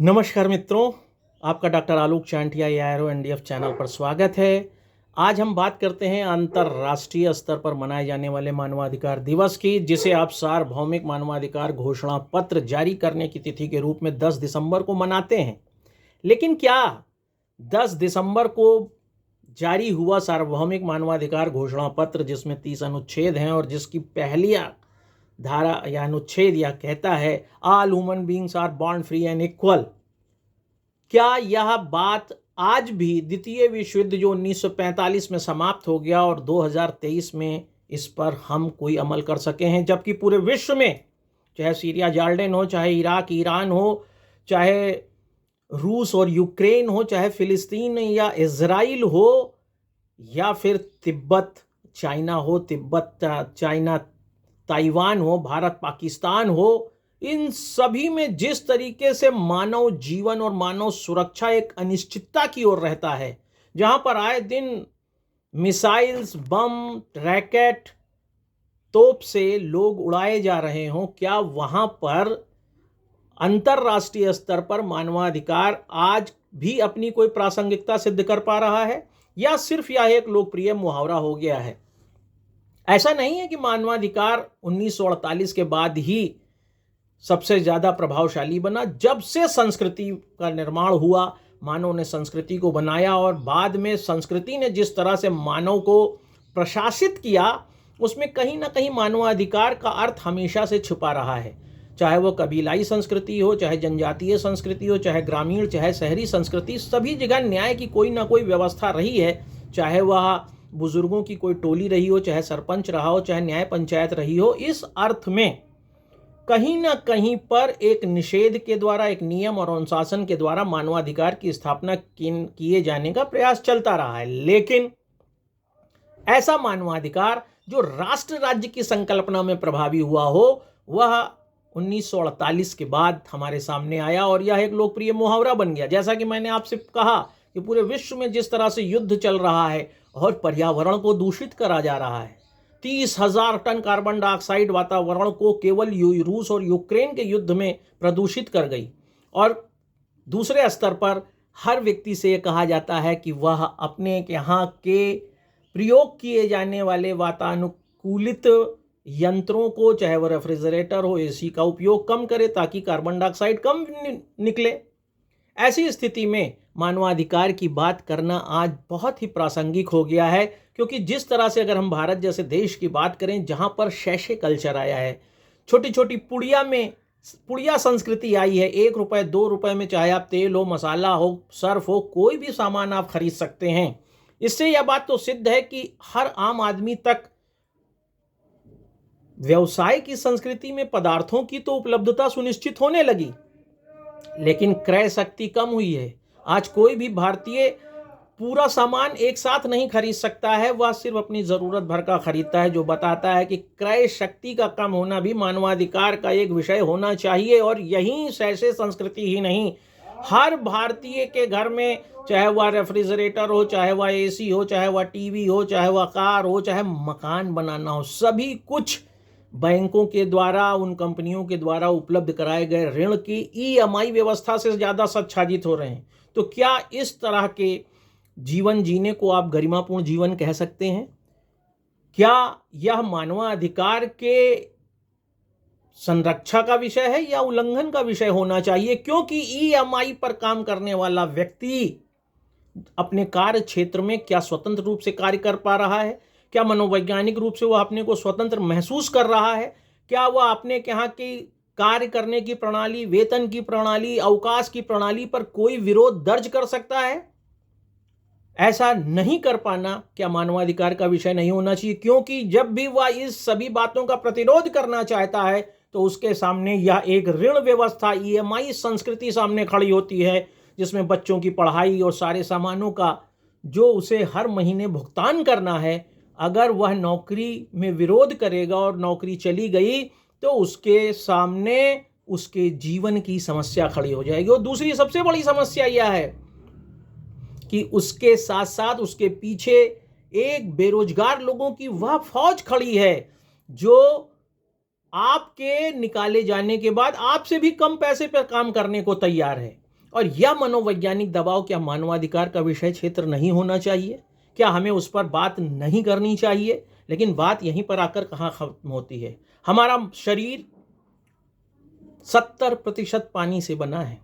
नमस्कार मित्रों, आपका डॉक्टर आलोक चांटिया एआईआरओ एनडीएफ चैनल पर स्वागत है। आज हम बात करते हैं अंतर्राष्ट्रीय स्तर पर मनाए जाने वाले मानवाधिकार दिवस की, जिसे आप सार्वभौमिक मानवाधिकार घोषणा पत्र जारी करने की तिथि के रूप में 10 दिसंबर को मनाते हैं। लेकिन क्या 10 दिसंबर को जारी हुआ सार्वभौमिक मानवाधिकार घोषणा पत्र, जिसमें 30 अनुच्छेद हैं और जिसकी पहली धारा या अनुच्छेद यह कहता है all human beings are born free and equal, क्या यह बात आज भी द्वितीय विश्व युद्ध जो 1945 में समाप्त हो गया और 2023 में इस पर हम कोई अमल कर सके हैं? जबकि पूरे विश्व में, चाहे सीरिया जॉर्डन हो, चाहे इराक ईरान हो, चाहे रूस और यूक्रेन हो, चाहे फिलिस्तीन या इजराइल हो, या फिर तिब्बत चाइना हो, तिब्बत चाइना ताइवान हो, भारत पाकिस्तान हो, इन सभी में जिस तरीके से मानव जीवन और मानव सुरक्षा एक अनिश्चितता की ओर रहता है, जहां पर आए दिन मिसाइल्स, बम, रैकेट, तोप से लोग उड़ाए जा रहे हों, क्या वहां पर अंतर्राष्ट्रीय स्तर पर मानवाधिकार आज भी अपनी कोई प्रासंगिकता सिद्ध कर पा रहा है, या सिर्फ यह एक लोकप्रिय मुहावरा हो गया है? ऐसा नहीं है कि मानवाधिकार 1948 के बाद ही सबसे ज़्यादा प्रभावशाली बना। जब से संस्कृति का निर्माण हुआ, मानव ने संस्कृति को बनाया और बाद में संस्कृति ने जिस तरह से मानव को प्रशासित किया, उसमें कहीं ना कहीं मानवाधिकार का अर्थ हमेशा से छुपा रहा है। चाहे वो कबीलाई संस्कृति हो, चाहे जनजातीय संस्कृति हो, चाहे ग्रामीण, चाहे शहरी संस्कृति, सभी जगह न्याय की कोई ना कोई व्यवस्था रही है। चाहे वह बुजुर्गों की कोई टोली रही हो, चाहे सरपंच रहा हो, चाहे न्याय पंचायत रही हो, इस अर्थ में कहीं ना कहीं पर एक निषेध के द्वारा, एक नियम और अनुशासन के द्वारा मानवाधिकार की स्थापना किए जाने का प्रयास चलता रहा है। लेकिन ऐसा मानवाधिकार जो राष्ट्र राज्य की संकल्पना में प्रभावी हुआ हो, वह 1948 के बाद हमारे सामने आया और यह एक लोकप्रिय मुहावरा बन गया। जैसा कि मैंने आपसे कहा कि पूरे विश्व में जिस तरह से युद्ध चल रहा है और पर्यावरण को दूषित करा जा रहा है, 30,000 टन कार्बन डाइऑक्साइड वातावरण को केवल रूस और यूक्रेन के युद्ध में प्रदूषित कर गई, और दूसरे स्तर पर हर व्यक्ति से यह कहा जाता है कि वह अपने यहाँ के प्रयोग किए जाने वाले वातानुकूलित यंत्रों को, चाहे वह रेफ्रिजरेटर हो, एसी का उपयोग कम करे ताकि कार्बन डाइऑक्साइड कम निकले। ऐसी स्थिति में मानवाधिकार की बात करना आज बहुत ही प्रासंगिक हो गया है, क्योंकि जिस तरह से अगर हम भारत जैसे देश की बात करें, जहां पर शैशे कल्चर आया है, छोटी छोटी पुड़िया संस्कृति आई है, 1 रुपए 2 रुपए में चाहे आप तेल हो, मसाला हो, सर्फ हो, कोई भी सामान आप खरीद सकते हैं। इससे यह बात तो सिद्ध है कि हर आम आदमी तक व्यवसाय की संस्कृति में पदार्थों की तो उपलब्धता सुनिश्चित होने लगी, लेकिन क्रय शक्ति कम हुई है। आज कोई भी भारतीय पूरा सामान एक साथ नहीं खरीद सकता है, वह सिर्फ अपनी ज़रूरत भर का खरीदता है, जो बताता है कि क्रय शक्ति का कम होना भी मानवाधिकार का एक विषय होना चाहिए। और यही शैशे संस्कृति ही नहीं, हर भारतीय के घर में, चाहे वह रेफ्रिजरेटर हो, चाहे वह एसी हो, चाहे वह टीवी हो, चाहे वह कार हो, चाहे मकान बनाना हो, सभी कुछ बैंकों के द्वारा, उन कंपनियों के द्वारा उपलब्ध कराए गए ऋण की ईएमआई व्यवस्था से ज़्यादा सच्छादित हो रहे हैं। तो क्या इस तरह के जीवन जीने को आप गरिमापूर्ण जीवन कह सकते हैं? क्या यह मानवाधिकार के संरक्षा का विषय है या उल्लंघन का विषय होना चाहिए? क्योंकि ईएमआई पर काम करने वाला व्यक्ति अपने कार्य क्षेत्र में क्या स्वतंत्र रूप से कार्य कर पा रहा है? क्या मनोवैज्ञानिक रूप से वह अपने को स्वतंत्र महसूस कर रहा है? क्या वह अपने यहाँ की कार्य करने की प्रणाली, वेतन की प्रणाली, अवकाश की प्रणाली पर कोई विरोध दर्ज कर सकता है? ऐसा नहीं कर पाना क्या मानवाधिकार का विषय नहीं होना चाहिए? क्योंकि जब भी वह इस सभी बातों का प्रतिरोध करना चाहता है, तो उसके सामने यह एक ऋण व्यवस्था, ईएमआई संस्कृति सामने खड़ी होती है, जिसमें बच्चों की पढ़ाई और सारे सामानों का जो उसे हर महीने भुगतान करना है, अगर वह नौकरी में विरोध करेगा और नौकरी चली गई, तो उसके सामने उसके जीवन की समस्या खड़ी हो जाएगी। और दूसरी सबसे बड़ी समस्या यह है कि उसके साथ साथ उसके पीछे एक बेरोजगार लोगों की वह फौज खड़ी है, जो आपके निकाले जाने के बाद आपसे भी कम पैसे पर काम करने को तैयार है। और यह मनोवैज्ञानिक दबाव क्या मानवाधिकार का विषय क्षेत्र नहीं होना चाहिए? क्या हमें उस पर बात नहीं करनी चाहिए? लेकिन बात यहीं पर आकर कहाँ खत्म होती है? हमारा शरीर 70% पानी से बना है,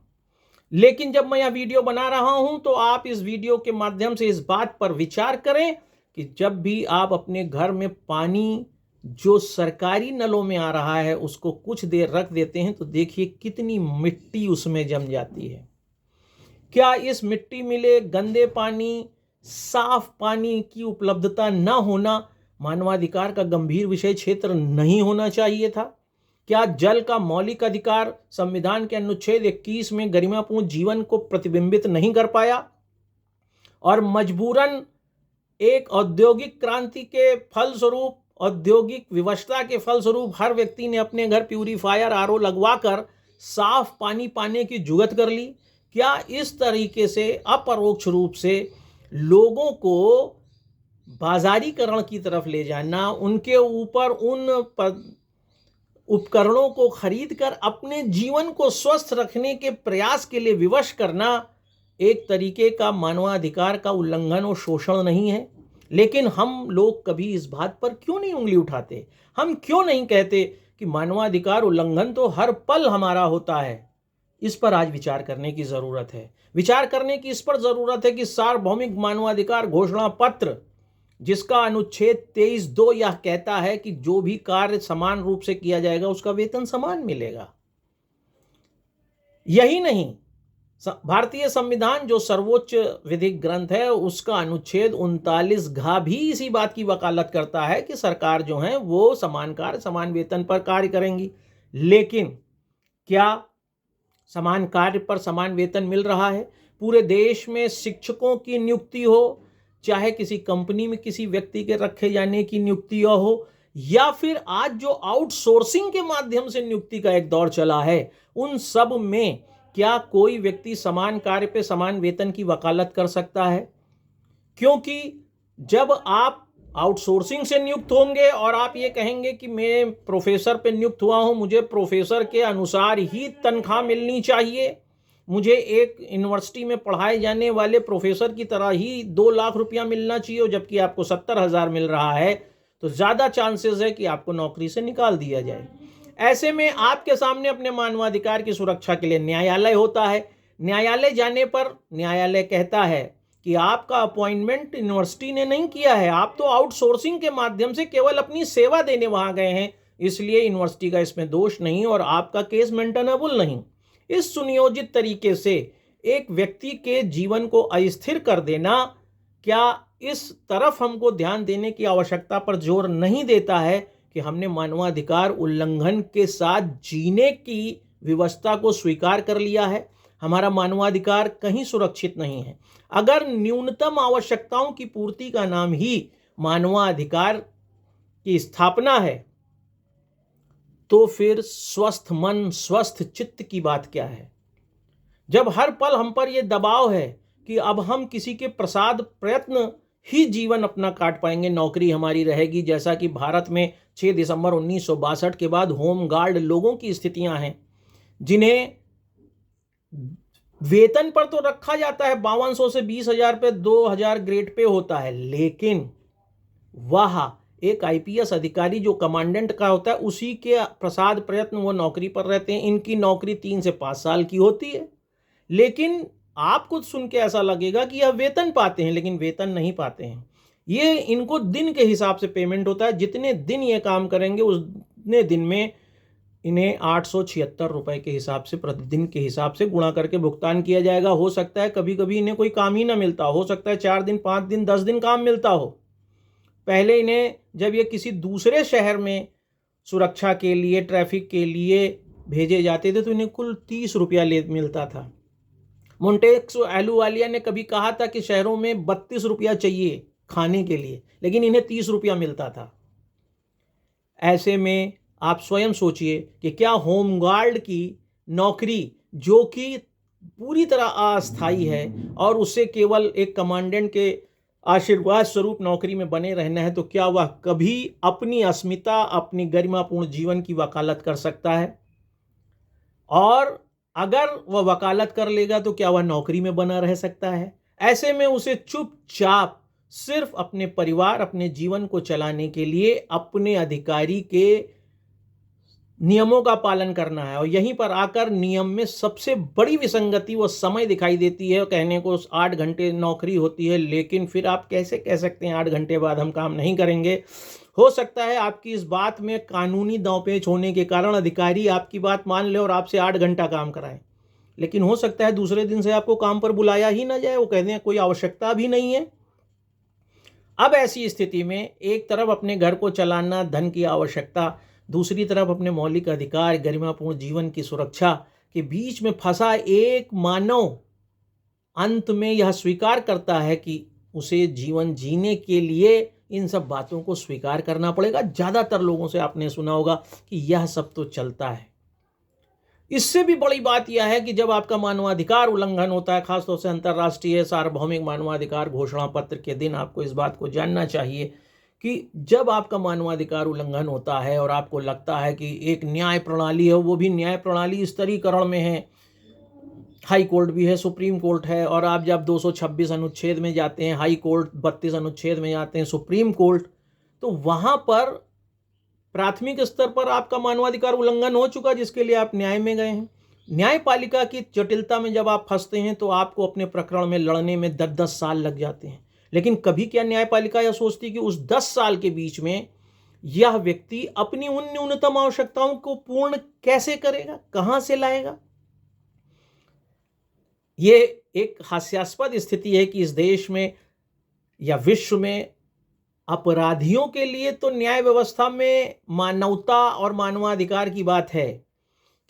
लेकिन जब मैं यह वीडियो बना रहा हूं तो आप इस वीडियो के माध्यम से इस बात पर विचार करें कि जब भी आप अपने घर में पानी जो सरकारी नलों में आ रहा है उसको कुछ देर रख देते हैं तो देखिए कितनी मिट्टी उसमें जम जाती है। क्या इस मिट्टी मिले गंदे पानी, साफ पानी की उपलब्धता न होना मानवाधिकार का गंभीर विषय क्षेत्र नहीं होना चाहिए था? क्या जल का मौलिक अधिकार संविधान के अनुच्छेद 21 में गरिमापूर्ण जीवन को प्रतिबिंबित नहीं कर पाया और मजबूरन एक औद्योगिक क्रांति के फलस्वरूप, औद्योगिक विवशता के फलस्वरूप हर व्यक्ति ने अपने घर प्यूरीफायर आरओ लगवाकर साफ पानी पाने की जुगत कर ली? क्या इस तरीके से अपरोक्ष रूप से लोगों को बाजारीकरण की तरफ ले जाना, उनके ऊपर उन उपकरणों को खरीदकर अपने जीवन को स्वस्थ रखने के प्रयास के लिए विवश करना एक तरीके का मानवाधिकार का उल्लंघन और शोषण नहीं है? लेकिन हम लोग कभी इस बात पर क्यों नहीं उंगली उठाते? हम क्यों नहीं कहते कि मानवाधिकार उल्लंघन तो हर पल हमारा होता है? इस पर आज विचार करने की जरूरत है। विचार करने की इस पर जरूरत है कि सार्वभौमिक मानवाधिकार घोषणा पत्र, जिसका अनुच्छेद 23(2) यह कहता है कि जो भी कार्य समान रूप से किया जाएगा उसका वेतन समान मिलेगा। यही नहीं, भारतीय संविधान जो सर्वोच्च विधिक ग्रंथ है उसका अनुच्छेद 39(घ) भी इसी बात की वकालत करता है कि सरकार जो है वो समान कार्य समान वेतन पर कार्य करेंगी। लेकिन क्या समान कार्य पर समान वेतन मिल रहा है? पूरे देश में शिक्षकों की नियुक्ति हो, चाहे किसी कंपनी में किसी व्यक्ति के रखे जाने की नियुक्ति हो, या फिर आज जो आउटसोर्सिंग के माध्यम से नियुक्ति का एक दौर चला है, उन सब में क्या कोई व्यक्ति समान कार्य पे समान वेतन की वकालत कर सकता है? क्योंकि जब आप आउटसोर्सिंग से नियुक्त होंगे और आप ये कहेंगे कि मैं प्रोफेसर पे नियुक्त हुआ हूं, मुझे प्रोफेसर के अनुसार ही तनख्वाह मिलनी चाहिए, मुझे एक यूनिवर्सिटी में पढ़ाए जाने वाले प्रोफेसर की तरह ही 2 लाख रुपया मिलना चाहिए, जबकि आपको 70,000 मिल रहा है, तो ज़्यादा चांसेस है कि आपको नौकरी से निकाल दिया जाए। ऐसे में आपके सामने अपने मानवाधिकार की सुरक्षा के लिए न्यायालय होता है। न्यायालय जाने पर न्यायालय कहता है कि आपका अपॉइंटमेंट यूनिवर्सिटी ने नहीं किया है, आप तो आउटसोर्सिंग के माध्यम से केवल अपनी सेवा देने वहां गए हैं, इसलिए यूनिवर्सिटी का इसमें दोष नहीं और आपका केस मेंटेनेबल नहीं। इस सुनियोजित तरीके से एक व्यक्ति के जीवन को अस्थिर कर देना क्या इस तरफ हमको ध्यान देने की आवश्यकता पर जोर नहीं देता है कि हमने मानवाधिकार उल्लंघन के साथ जीने की व्यवस्था को स्वीकार कर लिया है? हमारा मानवाधिकार कहीं सुरक्षित नहीं है। अगर न्यूनतम आवश्यकताओं की पूर्ति का नाम ही मानवाधिकार की स्थापना है, तो फिर स्वस्थ मन, स्वस्थ चित्त की बात क्या है? जब हर पल हम पर यह दबाव है कि अब हम किसी के प्रसाद प्रयत्न ही जीवन अपना काट पाएंगे, नौकरी हमारी रहेगी, जैसा कि भारत में 6 दिसंबर 1962 के बाद होम गार्ड लोगों की स्थितियां हैं, जिन्हें वेतन पर तो रखा जाता है 5200 से 20,000 पे, 2000 ग्रेड पे होता है, लेकिन वह एक आईपीएस अधिकारी जो कमांडेंट का होता है उसी के प्रसाद प्रयत्न वो नौकरी पर रहते हैं। इनकी नौकरी 3 से 5 साल की होती है, लेकिन आपको सुन के ऐसा लगेगा कि यह वेतन पाते हैं, लेकिन वेतन नहीं पाते हैं। ये इनको दिन के हिसाब से पेमेंट होता है, जितने दिन ये काम करेंगे उतने दिन में इन्हें 876 रुपए के हिसाब से प्रतिदिन के हिसाब से गुणा करके भुगतान किया जाएगा। हो सकता है कभी कभी इन्हें कोई काम ही ना मिलता, हो सकता है 4 दिन, 5 दिन, 10 दिन काम मिलता हो। पहले इन्हें जब ये किसी दूसरे शहर में सुरक्षा के लिए, ट्रैफिक के लिए भेजे जाते थे तो इन्हें कुल 30 रुपया मिलता था। मोंटेक्सो एलुवालिया ने कभी कहा था कि शहरों में 32 रुपया चाहिए खाने के लिए, लेकिन इन्हें 30 रुपया मिलता था। ऐसे में आप स्वयं सोचिए कि क्या होमगार्ड की नौकरी, जो कि पूरी तरह अस्थायी है और उससे केवल एक कमांडेंट के आशीर्वाद स्वरूप नौकरी में बने रहना है, तो क्या वह कभी अपनी अस्मिता, अपनी गरिमापूर्ण जीवन की वकालत कर सकता है? और अगर वह वकालत कर लेगा तो क्या वह नौकरी में बना रह सकता है? ऐसे में उसे चुपचाप सिर्फ अपने परिवार, अपने जीवन को चलाने के लिए अपने अधिकारी के नियमों का पालन करना है। और यहीं पर आकर नियम में सबसे बड़ी विसंगति वो समय दिखाई देती है। कहने को 8 घंटे नौकरी होती है, लेकिन फिर आप कैसे कह सकते हैं 8 घंटे बाद हम काम नहीं करेंगे? हो सकता है आपकी इस बात में कानूनी दांवपेच होने के कारण अधिकारी आपकी बात मान ले और आपसे 8 घंटा काम कराएं, लेकिन हो सकता है दूसरे दिन से आपको काम पर बुलाया ही ना जाए। वो कहते हैं कोई आवश्यकता भी नहीं है। अब ऐसी स्थिति में एक तरफ अपने घर को चलाना, धन की आवश्यकता, दूसरी तरफ अपने मौलिक अधिकार, गरिमापूर्ण जीवन की सुरक्षा के बीच में फंसा एक मानव अंत में यह स्वीकार करता है कि उसे जीवन जीने के लिए इन सब बातों को स्वीकार करना पड़ेगा। ज़्यादातर लोगों से आपने सुना होगा कि यह सब तो चलता है। इससे भी बड़ी बात यह है कि जब आपका मानवाधिकार उल्लंघन होता है, खासतौर से अंतर्राष्ट्रीय सार्वभौमिक मानवाधिकार घोषणा पत्र के दिन, आपको इस बात को जानना चाहिए कि जब आपका मानवाधिकार उल्लंघन होता है और आपको लगता है कि एक न्याय प्रणाली है, वो भी न्याय प्रणाली स्तरीकरण में है, हाई कोर्ट भी है, सुप्रीम कोर्ट है, और आप जब 226 अनुच्छेद में जाते हैं, हाई कोर्ट 32 अनुच्छेद में जाते हैं, सुप्रीम कोर्ट, तो वहाँ पर प्राथमिक स्तर पर आपका मानवाधिकार उल्लंघन हो चुका, जिसके लिए आप न्याय में गए हैं। न्यायपालिका की जटिलता में जब आप फंसते हैं तो आपको अपने प्रकरण में लड़ने में 10-10 साल लग जाते हैं। लेकिन कभी क्या न्यायपालिका यह सोचती कि उस 10 साल के बीच में यह व्यक्ति अपनी उन न्यूनतम आवश्यकताओं को पूर्ण कैसे करेगा, कहां से लाएगा? ये एक हास्यास्पद स्थिति है कि इस देश में या विश्व में अपराधियों के लिए तो न्याय व्यवस्था में मानवता और मानवाधिकार की बात है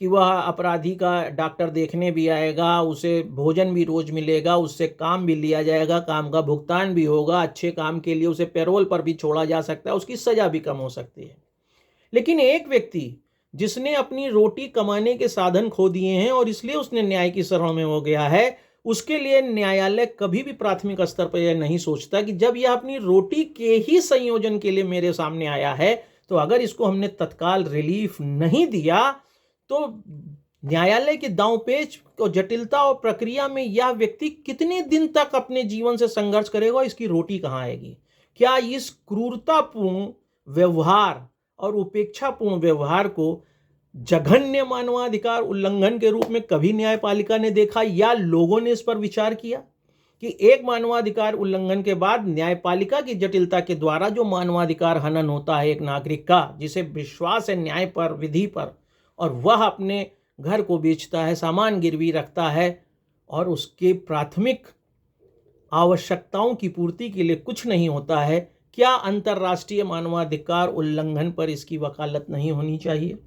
कि वह अपराधी का डॉक्टर देखने भी आएगा, उसे भोजन भी रोज मिलेगा, उससे काम भी लिया जाएगा, काम का भुगतान भी होगा, अच्छे काम के लिए उसे पैरोल पर भी छोड़ा जा सकता है, उसकी सजा भी कम हो सकती है। लेकिन एक व्यक्ति जिसने अपनी रोटी कमाने के साधन खो दिए हैं और इसलिए उसने न्याय की शरण में हो गया है, उसके लिए न्यायालय कभी भी प्राथमिक स्तर पर यह नहीं सोचता कि जब यह अपनी रोटी के ही संयोजन के लिए मेरे सामने आया है, तो अगर इसको हमने तत्काल रिलीफ नहीं दिया तो न्यायालय के दांवपेच और जटिलता और प्रक्रिया में यह व्यक्ति कितने दिन तक अपने जीवन से संघर्ष करेगा, इसकी रोटी कहाँ आएगी? क्या इस क्रूरतापूर्ण व्यवहार और उपेक्षापूर्ण व्यवहार को जघन्य मानवाधिकार उल्लंघन के रूप में कभी न्यायपालिका ने देखा या लोगों ने इस पर विचार किया कि एक मानवाधिकार उल्लंघन के बाद न्यायपालिका की जटिलता के द्वारा जो मानवाधिकार हनन होता है एक नागरिक का, जिसे विश्वास है न्याय पर, विधि पर, और वह अपने घर को बेचता है, सामान गिरवी रखता है और उसके प्राथमिक आवश्यकताओं की पूर्ति के लिए कुछ नहीं होता है, क्या अंतर्राष्ट्रीय मानवाधिकार उल्लंघन पर इसकी वकालत नहीं होनी चाहिए?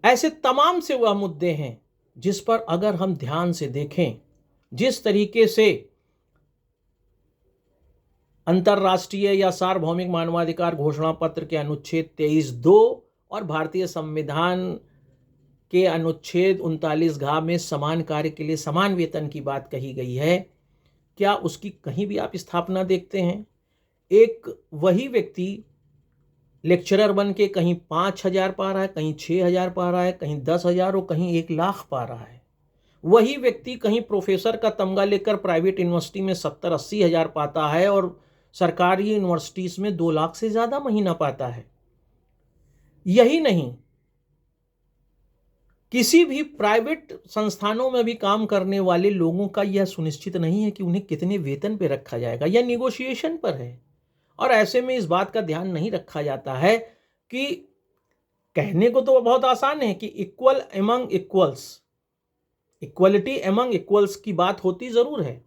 ऐसे तमाम से वह मुद्दे हैं जिस पर अगर हम ध्यान से देखें, जिस तरीके से अंतर्राष्ट्रीय या सार्वभौमिक मानवाधिकार घोषणा पत्र के अनुच्छेद 23(2) और भारतीय संविधान के अनुच्छेद 39(घ) में समान कार्य के लिए समान वेतन की बात कही गई है, क्या उसकी कहीं भी आप स्थापना देखते हैं? एक वही व्यक्ति लेक्चरर बन के कहीं 5,000 पा रहा है, कहीं 6,000 पा रहा है, कहीं 10,000 और कहीं 1,00,000 पा रहा है। वही व्यक्ति कहीं प्रोफेसर का तमगा लेकर प्राइवेट यूनिवर्सिटी में 70-80 हज़ार पाता है और सरकारी यूनिवर्सिटीज में 2 लाख से ज़्यादा महीना पाता है। यही नहीं, किसी भी प्राइवेट संस्थानों में भी काम करने वाले लोगों का यह सुनिश्चित नहीं है कि उन्हें कितने वेतन पे रखा जाएगा, यह निगोशिएशन पर है। और ऐसे में इस बात का ध्यान नहीं रखा जाता है कि कहने को तो बहुत आसान है कि equal among equals, equality among equals की बात होती ज़रूर है,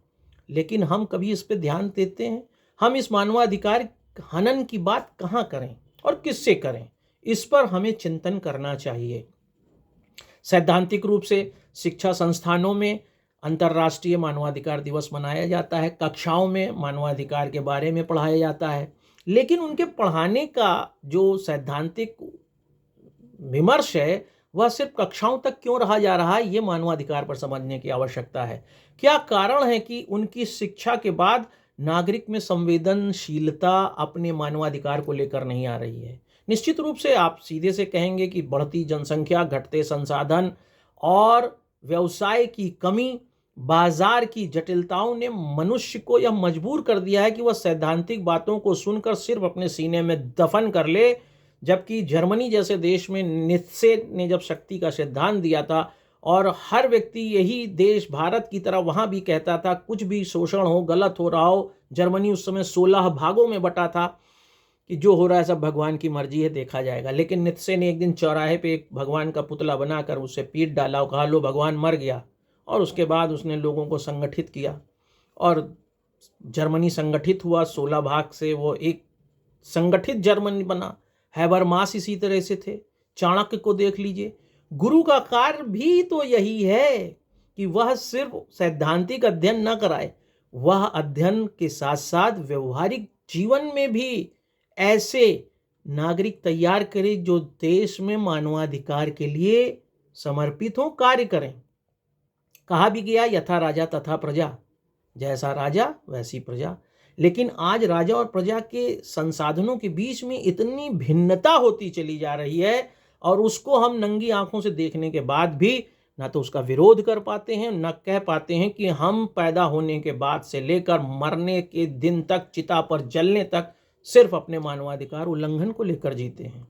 लेकिन हम कभी इस पे ध्यान देते हैं? हम इस मानवाधिकार हनन की बात कहाँ करें और किससे करें? इस पर हमें चिंतन करना चाहिए। सैद्धांतिक रूप से शिक्षा संस्थानों में अंतर्राष्ट्रीय मानवाधिकार दिवस मनाया जाता है, कक्षाओं में मानवाधिकार के बारे में पढ़ाया जाता है, लेकिन उनके पढ़ाने का जो सैद्धांतिक विमर्श है वह सिर्फ कक्षाओं तक क्यों रहा जा रहा है, ये मानवाधिकार पर समझने की आवश्यकता है। क्या कारण है कि उनकी शिक्षा के बाद नागरिक में संवेदनशीलता अपने मानवाधिकार को लेकर नहीं आ रही है? निश्चित रूप से आप सीधे से कहेंगे कि बढ़ती जनसंख्या, घटते संसाधन और व्यवसाय की कमी, बाजार की जटिलताओं ने मनुष्य को यह मजबूर कर दिया है कि वह सैद्धांतिक बातों को सुनकर सिर्फ अपने सीने में दफन कर ले। जबकि जर्मनी जैसे देश में नीत्शे ने जब शक्ति का सिद्धांत दिया था और हर व्यक्ति यही देश भारत की तरह वहाँ भी कहता था कुछ भी शोषण हो, गलत हो रहा हो, जर्मनी उस समय 16 भागों में बटा था कि जो हो रहा है सब भगवान की मर्जी है, देखा जाएगा। लेकिन नीत्शे ने एक दिन चौराहे पे एक भगवान का पुतला बनाकर उसे पीट डाला और कहा लो भगवान मर गया। और उसके बाद उसने लोगों को संगठित किया और जर्मनी संगठित हुआ। 16 भाग से वो एक संगठित जर्मनी बना। हैबरमास इसी तरह से थे। चाणक्य को देख लीजिए। गुरु का कार्य भी तो यही है कि वह सिर्फ सैद्धांतिक अध्ययन न कराए, वह अध्ययन के साथ साथ व्यवहारिक जीवन में भी ऐसे नागरिक तैयार करे जो देश में मानवाधिकार के लिए समर्पित हो, कार्य करें। कहा भी गया यथा राजा तथा प्रजा, जैसा राजा वैसी प्रजा। लेकिन आज राजा और प्रजा के संसाधनों के बीच में इतनी भिन्नता होती चली जा रही है और उसको हम नंगी आंखों से देखने के बाद भी ना तो उसका विरोध कर पाते हैं, न कह पाते हैं कि हम पैदा होने के बाद से लेकर मरने के दिन तक, चिता पर जलने तक सिर्फ अपने मानवाधिकार उल्लंघन को लेकर जीते हैं।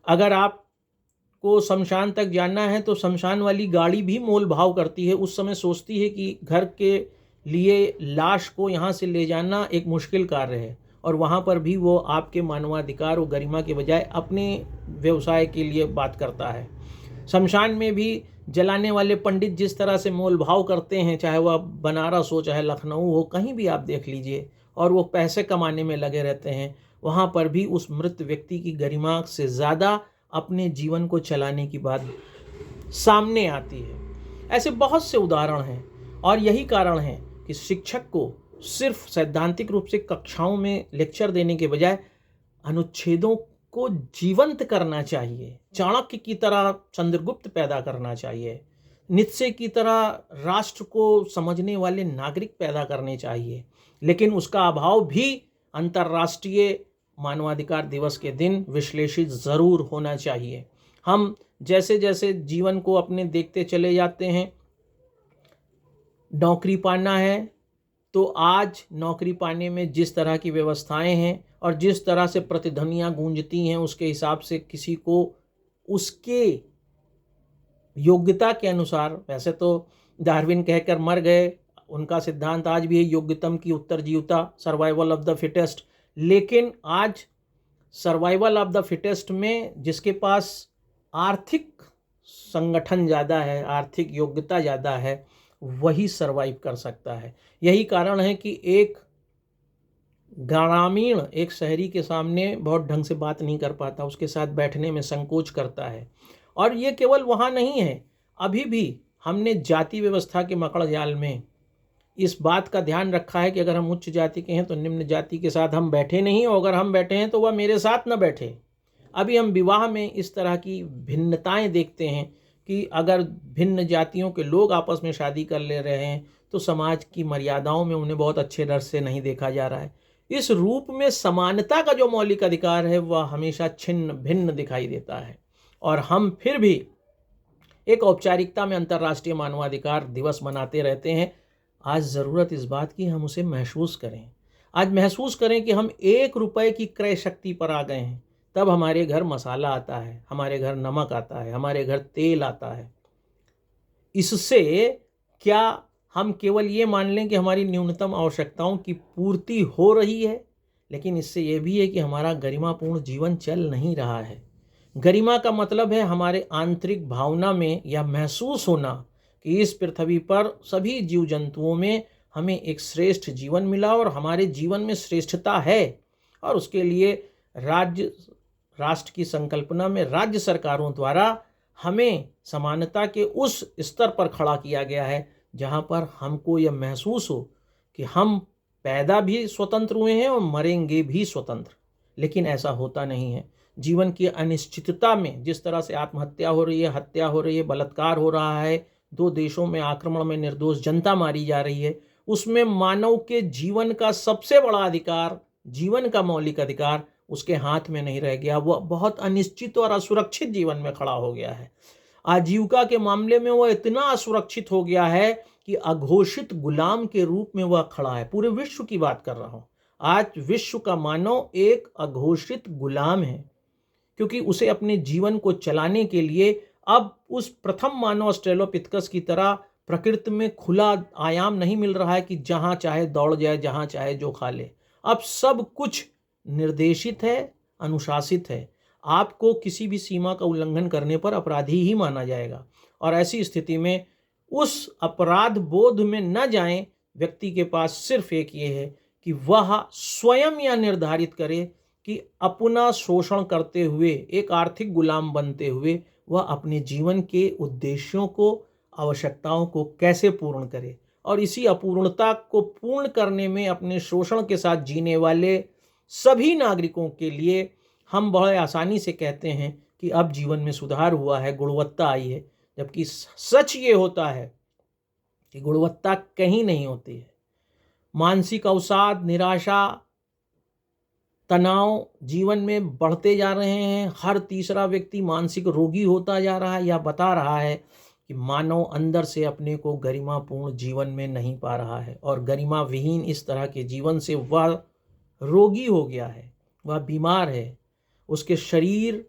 अगर आपको शमशान तक जाना है तो शमशान वाली गाड़ी भी मोल भाव करती है। उस समय सोचती है कि घर के लिए लाश को यहाँ से ले जाना एक मुश्किल कार्य है और वहाँ पर भी वो आपके मानवाधिकार और गरिमा के बजाय अपने व्यवसाय के लिए बात करता है। शमशान में भी जलाने वाले पंडित जिस तरह से मोल भाव करते हैं, चाहे वह बनारस हो चाहे लखनऊ हो, कहीं भी आप देख लीजिए, और वो पैसे कमाने में लगे रहते हैं। वहाँ पर भी उस मृत व्यक्ति की गरिमा से ज़्यादा अपने जीवन को चलाने की बात सामने आती है। ऐसे बहुत से उदाहरण हैं और यही कारण है कि शिक्षक को सिर्फ सैद्धांतिक रूप से कक्षाओं में लेक्चर देने के बजाय अनुच्छेदों को जीवंत करना चाहिए। चाणक्य की तरह चंद्रगुप्त पैदा करना चाहिए। नीत्शे की तरह राष्ट्र को समझने वाले नागरिक पैदा करने चाहिए। लेकिन उसका अभाव भी अंतर्राष्ट्रीय मानवाधिकार दिवस के दिन विश्लेषित ज़रूर होना चाहिए। हम जैसे जैसे जीवन को अपने देखते चले जाते हैं, नौकरी पाना है तो आज नौकरी पाने में जिस तरह की व्यवस्थाएं हैं और जिस तरह से प्रतिध्वनियां गूंजती हैं, उसके हिसाब से किसी को उसके योग्यता के अनुसार, वैसे तो डार्विन कहकर मर गए, उनका सिद्धांत आज भी है योग्यतम की उत्तरजीविता, सर्वाइवल ऑफ द फिटेस्ट। लेकिन आज सर्वाइवल ऑफ द फिटेस्ट में जिसके पास आर्थिक संगठन ज़्यादा है, आर्थिक योग्यता ज़्यादा है, वही सर्वाइव कर सकता है। यही कारण है कि एक ग्रामीण एक शहरी के सामने बहुत ढंग से बात नहीं कर पाता, उसके साथ बैठने में संकोच करता है। और ये केवल वहाँ नहीं है, अभी भी हमने जाति व्यवस्था के मकड़ जाल में इस बात का ध्यान रखा है कि अगर हम उच्च जाति के हैं तो निम्न जाति के साथ हम बैठे नहीं, और अगर हम बैठे हैं तो वह मेरे साथ न बैठे। अभी हम विवाह में इस तरह की भिन्नताएं देखते हैं कि अगर भिन्न जातियों के लोग आपस में शादी कर ले रहे हैं तो समाज की मर्यादाओं में उन्हें बहुत अच्छे डर से नहीं देखा जा रहा है। इस रूप में समानता का जो मौलिक अधिकार है वह हमेशा छिन्न भिन्न दिखाई देता है, और हम फिर भी एक औपचारिकता में अंतर्राष्ट्रीय मानवाधिकार दिवस मनाते रहते हैं। आज ज़रूरत इस बात की हम उसे महसूस करें। आज महसूस करें कि हम 1 रुपये की क्रय शक्ति पर आ गए हैं। तब हमारे घर मसाला आता है, हमारे घर नमक आता है, हमारे घर तेल आता है। इससे क्या हम केवल ये मान लें कि हमारी न्यूनतम आवश्यकताओं की पूर्ति हो रही है, लेकिन इससे ये भी है कि हमारा गरिमापूर्ण जीवन चल नहीं रहा है। गरिमा का मतलब है हमारे आंतरिक भावना में यह महसूस होना कि इस पृथ्वी पर सभी जीव जंतुओं में हमें एक श्रेष्ठ जीवन मिला और हमारे जीवन में श्रेष्ठता है, और उसके लिए राष्ट्र की संकल्पना में राज्य सरकारों द्वारा हमें समानता के उस स्तर पर खड़ा किया गया है जहाँ पर हमको यह महसूस हो कि हम पैदा भी स्वतंत्र हुए हैं और मरेंगे भी स्वतंत्र। लेकिन ऐसा होता नहीं है। जीवन की अनिश्चितता में जिस तरह से आत्महत्या हो रही है, हत्या हो रही है, बलात्कार हो रहा है, 2 देशों में आक्रमण में निर्दोष जनता मारी जा रही है, उसमें मानव के जीवन का सबसे बड़ा अधिकार, जीवन का मौलिक अधिकार, उसके हाथ में नहीं रह गया, वह बहुत अनिश्चित और असुरक्षित जीवन में खड़ा हो गया है। आजीविका के मामले में वह इतना असुरक्षित हो गया है कि अघोषित गुलाम के रूप में वह खड़ा है। पूरे विश्व की बात कर रहा हूं। आज विश्व का मानव एक अघोषित गुलाम है, क्योंकि उसे अपने जीवन को चलाने के लिए अब उस प्रथम मानव ऑस्ट्रेलोपिथेकस की तरह प्रकृति में खुला आयाम नहीं मिल रहा है कि जहां चाहे दौड़ जाए, जहां चाहे जो खा ले। अब सब कुछ निर्देशित है, अनुशासित है। आपको किसी भी सीमा का उल्लंघन करने पर अपराधी ही माना जाएगा, और ऐसी स्थिति में उस अपराध बोध में न जाएं, व्यक्ति के पास सिर्फ एक ये है कि वह स्वयं यह निर्धारित करे कि अपना शोषण करते हुए, एक आर्थिक गुलाम बनते हुए, वह अपने जीवन के उद्देश्यों को, आवश्यकताओं को कैसे पूर्ण करे। और इसी अपूर्णता को पूर्ण करने में अपने शोषण के साथ जीने वाले सभी नागरिकों के लिए हम बड़े आसानी से कहते हैं कि अब जीवन में सुधार हुआ है, गुणवत्ता आई है, जबकि सच ये होता है कि गुणवत्ता कहीं नहीं होती है। मानसिक अवसाद, निराशा, तनाव जीवन में बढ़ते जा रहे हैं। हर तीसरा व्यक्ति मानसिक रोगी होता जा रहा है, या बता रहा है कि मानव अंदर से अपने को गरिमापूर्ण जीवन में नहीं पा रहा है, और गरिमा विहीन इस तरह के जीवन से वह रोगी हो गया है, वह बीमार है। उसके शरीर,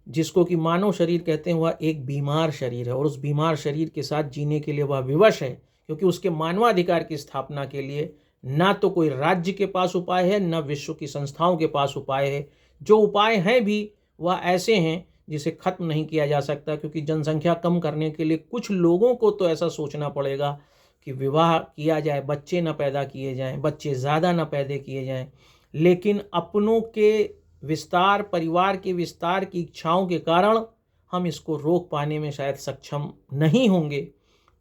जिसको कि मानव शरीर कहते हैं, वह एक बीमार शरीर है, और उस बीमार शरीर के साथ जीने के लिए वह विवश है, क्योंकि उसके मानवाधिकार की स्थापना के लिए ना तो कोई राज्य के पास उपाय है, ना विश्व की संस्थाओं के पास उपाय है। जो उपाय हैं भी वह ऐसे हैं जिसे खत्म नहीं किया जा सकता, क्योंकि जनसंख्या कम करने के लिए कुछ लोगों को तो ऐसा सोचना पड़ेगा कि विवाह किया जाए, बच्चे न पैदा किए जाएं, बच्चे ज़्यादा न पैदा किए जाएं। लेकिन अपनों के विस्तार, परिवार के विस्तार की इच्छाओं के कारण हम इसको रोक पाने में शायद सक्षम नहीं होंगे।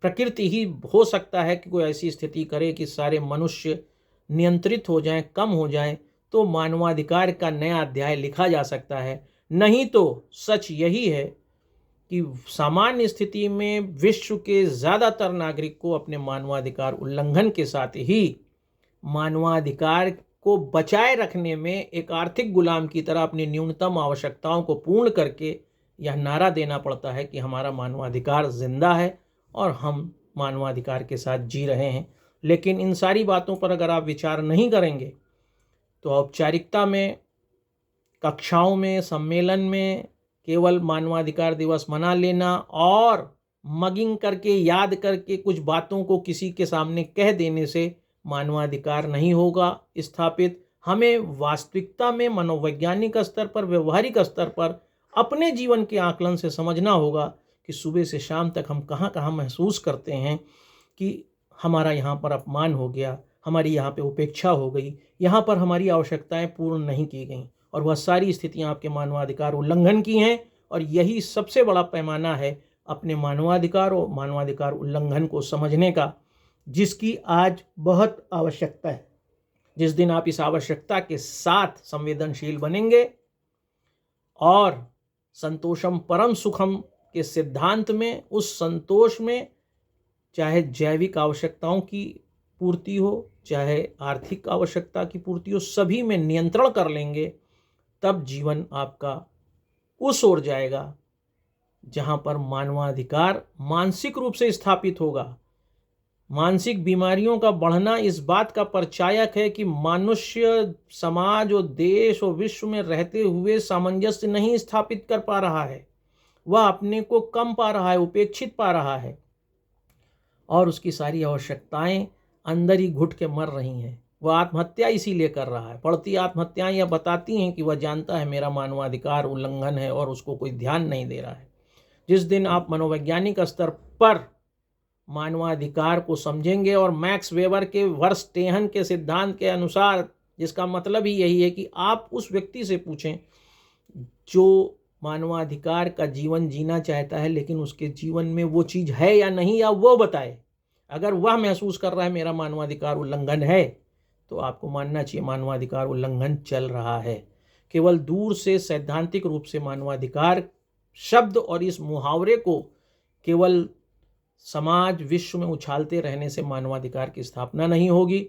प्रकृति ही हो सकता है कि कोई ऐसी स्थिति करे कि सारे मनुष्य नियंत्रित हो जाएं, कम हो जाएं, तो मानवाधिकार का नया अध्याय लिखा जा सकता है। नहीं तो सच यही है कि सामान्य स्थिति में विश्व के ज़्यादातर नागरिक को अपने मानवाधिकार उल्लंघन के साथ ही मानवाधिकार को बचाए रखने में एक आर्थिक गुलाम की तरह अपनी न्यूनतम आवश्यकताओं को पूर्ण करके यह नारा देना पड़ता है कि हमारा मानवाधिकार जिंदा है और हम मानवाधिकार के साथ जी रहे हैं। लेकिन इन सारी बातों पर अगर आप विचार नहीं करेंगे तो औपचारिकता में, कक्षाओं में, सम्मेलन में केवल मानवाधिकार दिवस मना लेना और मगिंग करके, याद करके कुछ बातों को किसी के सामने कह देने से मानवाधिकार नहीं होगा स्थापित। हमें वास्तविकता में मनोवैज्ञानिक स्तर पर, व्यवहारिक स्तर पर अपने जीवन के आकलन से समझना होगा कि सुबह से शाम तक हम कहाँ कहाँ महसूस करते हैं कि हमारा यहाँ पर अपमान हो गया, हमारी यहाँ पे उपेक्षा हो गई, यहाँ पर हमारी आवश्यकताएं पूर्ण नहीं की गईं, और वह सारी स्थितियाँ आपके मानवाधिकार उल्लंघन की हैं। और यही सबसे बड़ा पैमाना है अपने मानवाधिकार और मानवाधिकार उल्लंघन को समझने का, जिसकी आज बहुत आवश्यकता है। जिस दिन आप इस आवश्यकता के साथ संवेदनशील बनेंगे और संतोषम परम सुखम के सिद्धांत में, उस संतोष में चाहे जैविक आवश्यकताओं की पूर्ति हो, चाहे आर्थिक आवश्यकता की पूर्ति हो, सभी में नियंत्रण कर लेंगे, तब जीवन आपका उस ओर जाएगा जहाँ पर मानवाधिकार मानसिक रूप से स्थापित होगा। मानसिक बीमारियों का बढ़ना इस बात का परिचायक है कि मनुष्य समाज और देश और विश्व में रहते हुए सामंजस्य नहीं स्थापित कर पा रहा है। वह अपने को कम पा रहा है, उपेक्षित पा रहा है, और उसकी सारी आवश्यकताएं अंदर ही घुट के मर रही हैं। वह आत्महत्या इसीलिए कर रहा है। पड़ती आत्महत्याएं यह बताती हैं कि वह जानता है मेरा मानवाधिकार उल्लंघन है और उसको कोई ध्यान नहीं दे रहा है। जिस दिन आप मनोवैज्ञानिक स्तर पर मानवाधिकार को समझेंगे और मैक्स वेबर के वर्स्टेहन के सिद्धांत के अनुसार, जिसका मतलब ही यही है कि आप उस व्यक्ति से पूछें जो मानवाधिकार का जीवन जीना चाहता है, लेकिन उसके जीवन में वो चीज़ है या नहीं, या वो बताए। अगर वह महसूस कर रहा है मेरा मानवाधिकार उल्लंघन है, तो आपको मानना चाहिए मानवाधिकार उल्लंघन चल रहा है। केवल दूर से सैद्धांतिक रूप से मानवाधिकार शब्द और इस मुहावरे को केवल समाज, विश्व में उछालते रहने से मानवाधिकार की स्थापना नहीं होगी।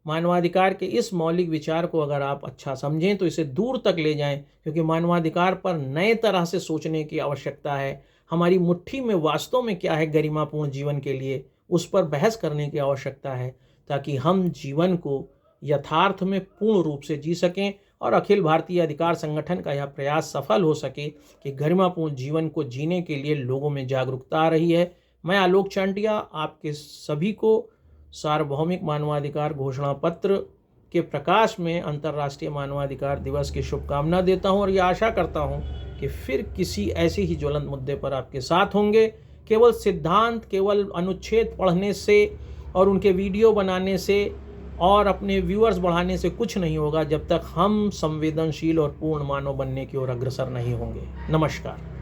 मानवाधिकार के इस मौलिक विचार को अगर आप अच्छा समझें तो इसे दूर तक ले जाएं, क्योंकि मानवाधिकार पर नए तरह से सोचने की आवश्यकता है। हमारी मुट्ठी में वास्तव में क्या है गरिमापूर्ण जीवन के लिए, उस पर बहस करने की आवश्यकता है, ताकि हम जीवन को यथार्थ में पूर्ण रूप से जी सकें और अखिल भारतीय अधिकार संगठन का यह प्रयास सफल हो सके कि गरिमापूर्ण जीवन को जीने के लिए लोगों में जागरूकता आ रही है। मैं आलोक चांटिया आपके सभी को सार्वभौमिक मानवाधिकार घोषणा पत्र के प्रकाश में अंतर्राष्ट्रीय मानवाधिकार दिवस की शुभकामना देता हूं और यह आशा करता हूं कि फिर किसी ऐसे ही ज्वलंत मुद्दे पर आपके साथ होंगे। केवल सिद्धांत, केवल अनुच्छेद पढ़ने से और उनके वीडियो बनाने से और अपने व्यूअर्स बढ़ाने से कुछ नहीं होगा, जब तक हम संवेदनशील और पूर्ण मानव बनने की ओर अग्रसर नहीं होंगे। नमस्कार।